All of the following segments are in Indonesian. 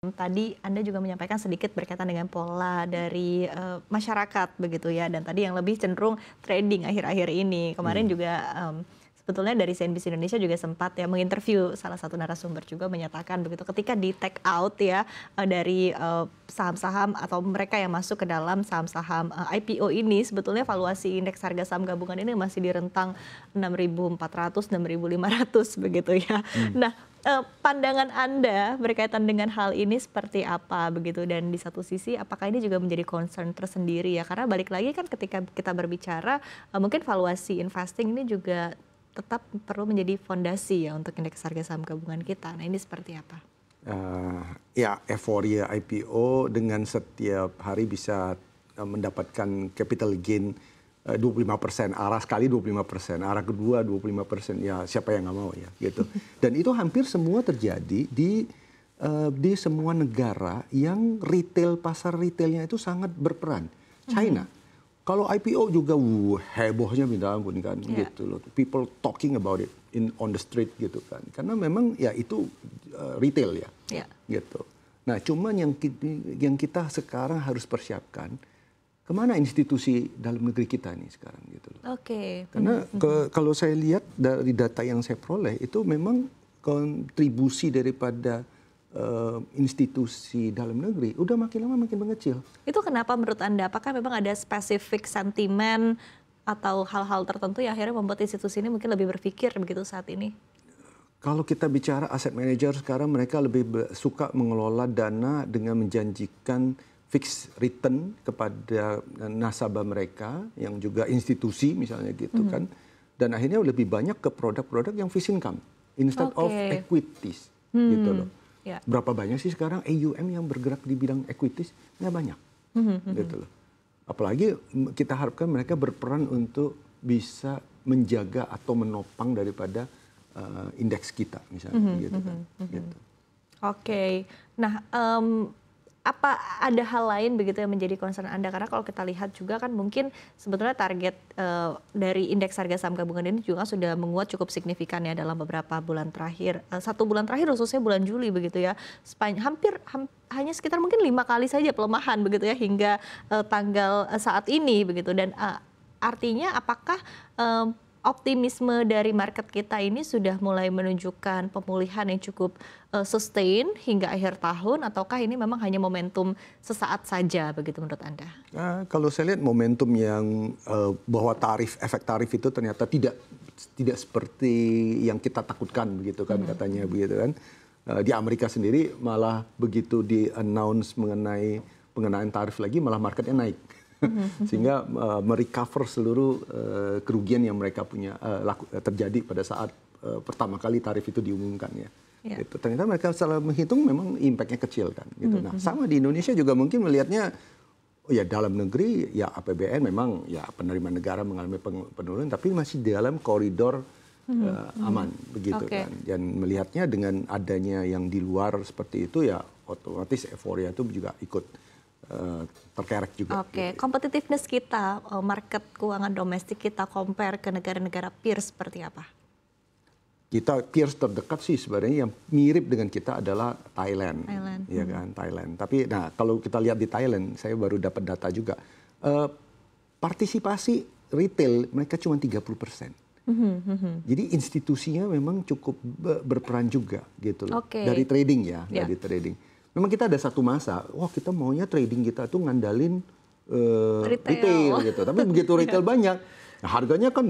Tadi Anda juga menyampaikan sedikit berkaitan dengan pola dari masyarakat begitu ya, dan tadi yang lebih cenderung trading akhir-akhir ini. Kemarin juga sebetulnya dari CNBC Indonesia juga sempat ya menginterview salah satu narasumber juga menyatakan begitu ketika di take out ya dari saham-saham atau mereka yang masuk ke dalam saham-saham IPO ini, sebetulnya valuasi indeks harga saham gabungan ini masih di rentang 6.400, 6.500 begitu ya. Nah, pandangan Anda berkaitan dengan hal ini seperti apa begitu, dan di satu sisi apakah ini juga menjadi concern tersendiri ya, karena balik lagi kan ketika kita berbicara mungkin valuasi investing ini juga tetap perlu menjadi fondasi ya untuk indeks harga saham gabungan kita. Nah, ini seperti apa? Ya, euforia IPO dengan setiap hari bisa mendapatkan capital gain 25%, arah sekali 25%, arah kedua 25%, ya siapa yang nggak mau ya gitu. Dan itu hampir semua terjadi di semua negara yang pasar retailnya itu sangat berperan. China, kalau IPO juga hebohnya minta ampun kan, gitu loh. People talking about it on the street gitu kan, karena memang ya itu retail ya, gitu. Nah, cuman yang kita sekarang harus persiapkan, kemana institusi dalam negeri kita nih sekarang gitu loh. Karena kalau saya lihat dari data yang saya peroleh itu memang kontribusi daripada institusi dalam negeri udah makin lama makin mengecil. Itu kenapa menurut Anda? Apakah memang ada spesifik sentimen atau hal-hal tertentu yang akhirnya membuat institusi ini mungkin lebih berpikir begitu saat ini? Kalau kita bicara aset manager sekarang, mereka lebih suka mengelola dana dengan menjanjikan fixed return kepada nasabah mereka yang juga institusi misalnya gitu kan, dan akhirnya lebih banyak ke produk-produk yang fixed income instead of equities gitu loh. Berapa banyak sih sekarang AUM yang bergerak di bidang equities? Nggak banyak gitu loh. Apalagi kita harapkan mereka berperan untuk bisa menjaga atau menopang daripada indeks kita misalnya gitu kan. Gitu. Nah, apa ada hal lain begitu yang menjadi concern Anda? Karena kalau kita lihat juga kan mungkin sebetulnya target dari indeks harga saham gabungan ini juga sudah menguat cukup signifikan ya dalam beberapa bulan terakhir. 1 bulan terakhir khususnya bulan Juli begitu ya. Hanya sekitar mungkin 5 kali saja pelemahan begitu ya hingga tanggal saat ini begitu. Dan artinya apakah optimisme dari market kita ini sudah mulai menunjukkan pemulihan yang cukup sustain hingga akhir tahun, ataukah ini memang hanya momentum sesaat saja begitu menurut Anda? Kalau saya lihat momentum yang bahwa efek tarif itu ternyata tidak seperti yang kita takutkan begitu kan, katanya begitu kan. Di Amerika sendiri malah begitu di-announce mengenai pengenaan tarif lagi, malah marketnya naik. Sehingga merecover seluruh kerugian yang mereka punya terjadi pada saat pertama kali tarif itu diumumkan ya. Gitu. Ternyata mereka setelah menghitung memang impactnya kecil kan. Gitu. Nah, sama di Indonesia juga mungkin melihatnya ya dalam negeri ya APBN memang ya penerimaan negara mengalami penurunan, tapi masih di dalam koridor aman begitu kan. Dan melihatnya dengan adanya yang di luar seperti itu ya otomatis euforia itu juga ikut terkerek juga. Competitiveness kita, market keuangan domestik kita compare ke negara-negara peers seperti apa? Kita peers terdekat sih sebenarnya yang mirip dengan kita adalah Thailand. Ya kan, Thailand. Tapi nah kalau kita lihat di Thailand, saya baru dapat data juga. Partisipasi retail mereka cuma 30%. Jadi institusinya memang cukup berperan juga gitu loh. Dari trading ya, dari trading. Memang kita ada satu masa, kita maunya trading kita tuh ngandalin retail gitu. Tapi begitu retail banyak, nah harganya kan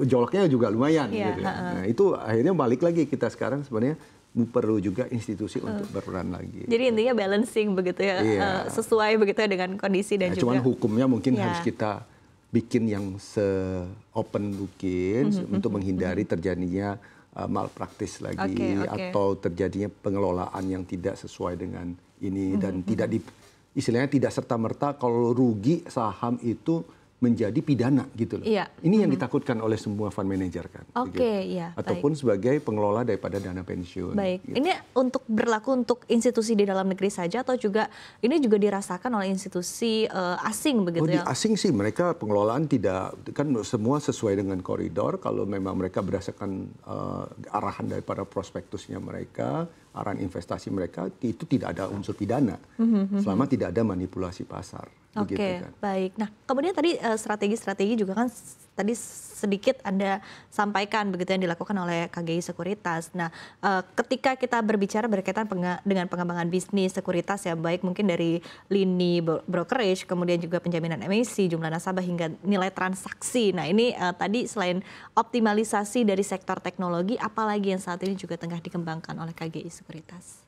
jolaknya juga lumayan gitu. Nah itu akhirnya balik lagi kita sekarang sebenarnya perlu juga institusi untuk berperan lagi. Jadi intinya balancing begitu ya, sesuai begitu ya dengan kondisi dan juga. Cuman hukumnya mungkin harus kita bikin yang se-open mungkin untuk menghindari terjadinya malpraktis lagi atau terjadinya pengelolaan yang tidak sesuai dengan ini dan istilahnya tidak serta-merta kalau rugi saham itu menjadi pidana gitu loh. Ini yang ditakutkan oleh semua fund manager kan. Ataupun sebagai pengelola daripada dana pensiun. Gitu. Ini berlaku untuk institusi di dalam negeri saja atau juga ini juga dirasakan oleh institusi asing begitu ya? Di asing sih mereka pengelolaan tidak kan semua sesuai dengan koridor kalau memang mereka berdasarkan arahan daripada prospektusnya mereka arahan investasi mereka itu tidak ada unsur pidana selama tidak ada manipulasi pasar. Oke, Kan. baik. Nah, kemudian tadi strategi-strategi juga kan tadi sedikit Anda sampaikan begitu yang dilakukan oleh KGI Sekuritas. Nah, ketika kita berbicara berkaitan dengan pengembangan bisnis sekuritas ya, baik mungkin dari lini brokerage, kemudian juga penjaminan emisi, jumlah nasabah hingga nilai transaksi. Nah, ini tadi selain optimalisasi dari sektor teknologi, apalagi yang saat ini juga tengah dikembangkan oleh KGI Sekuritas?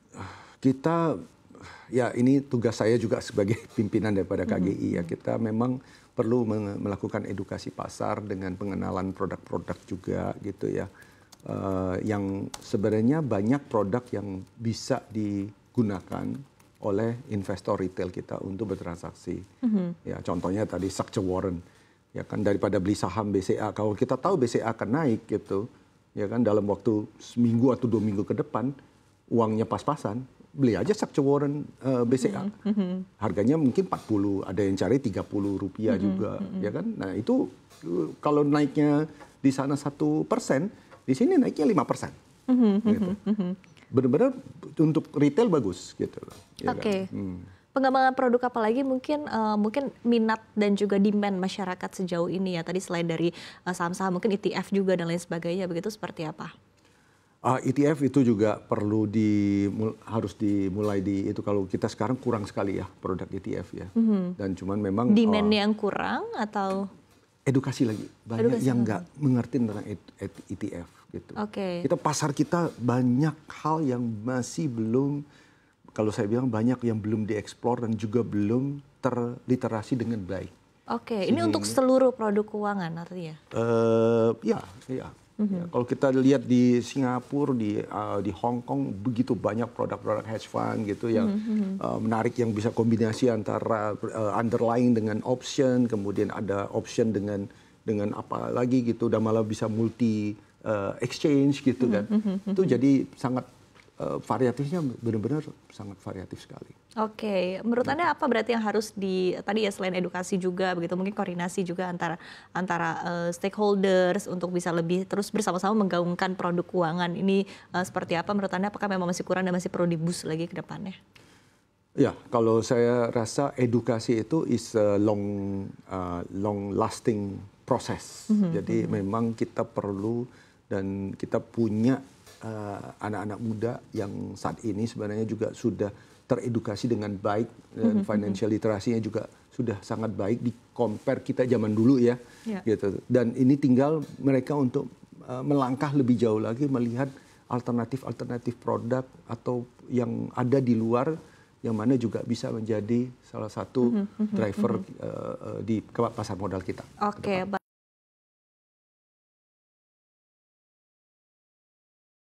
Kita ya ini tugas saya juga sebagai pimpinan daripada KGI ya, kita memang perlu melakukan edukasi pasar dengan pengenalan produk-produk juga gitu ya, yang sebenarnya banyak produk yang bisa digunakan oleh investor retail kita untuk bertransaksi. Ya contohnya tadi structure warrant ya kan, daripada beli saham BCA, kalau kita tahu BCA akan naik gitu ya kan dalam waktu seminggu atau 2 minggu ke depan, uangnya pas-pasan, beli aja structure warrant BCA. Harganya mungkin 40, ada yang cari 30 rupiah juga, ya kan. Nah itu kalau naiknya di sana 1%, di sini naiknya 5%. Gitu. Benar-benar untuk retail bagus gitu. Ya Oke. kan? Pengembangan produk apa lagi mungkin minat dan juga demand masyarakat sejauh ini ya, tadi selain dari saham-saham mungkin ETF juga dan lain sebagainya, begitu seperti apa? ETF itu juga perlu harus dimulai itu, kalau kita sekarang kurang sekali ya produk ETF ya. Dan cuman memang demand-nya yang kurang atau edukasi lagi, banyak yang nggak mengerti tentang ETF gitu. Kita pasar kita banyak hal yang masih belum, kalau saya bilang banyak yang belum dieksplor dan juga belum terliterasi dengan baik. Ini untuk seluruh produk keuangan artinya? Ya. Ya, kalau kita lihat di Singapura, di Hong Kong, begitu banyak produk-produk hedge fund gitu yang menarik, yang bisa kombinasi antara underlying dengan option, kemudian ada option dengan apa lagi gitu, dan malah bisa multi exchange gitu kan. Itu jadi sangat variatifnya benar-benar sangat variatif sekali. Menurut Anda apa berarti yang harus tadi ya selain edukasi juga begitu, mungkin koordinasi juga antara stakeholders untuk bisa lebih terus bersama-sama menggaungkan produk keuangan ini seperti apa menurut Anda? Apakah memang masih kurang dan masih perlu di-boost lagi ke depannya? Ya, kalau saya rasa edukasi itu is a long lasting process. Jadi memang kita perlu, dan kita punya anak-anak muda yang saat ini sebenarnya juga sudah teredukasi dengan baik, dan financial literasinya juga sudah sangat baik di compare kita zaman dulu ya. Gitu. Dan ini tinggal mereka untuk melangkah lebih jauh lagi, melihat alternatif produk atau yang ada di luar, yang mana juga bisa menjadi salah satu driver di pasar modal kita.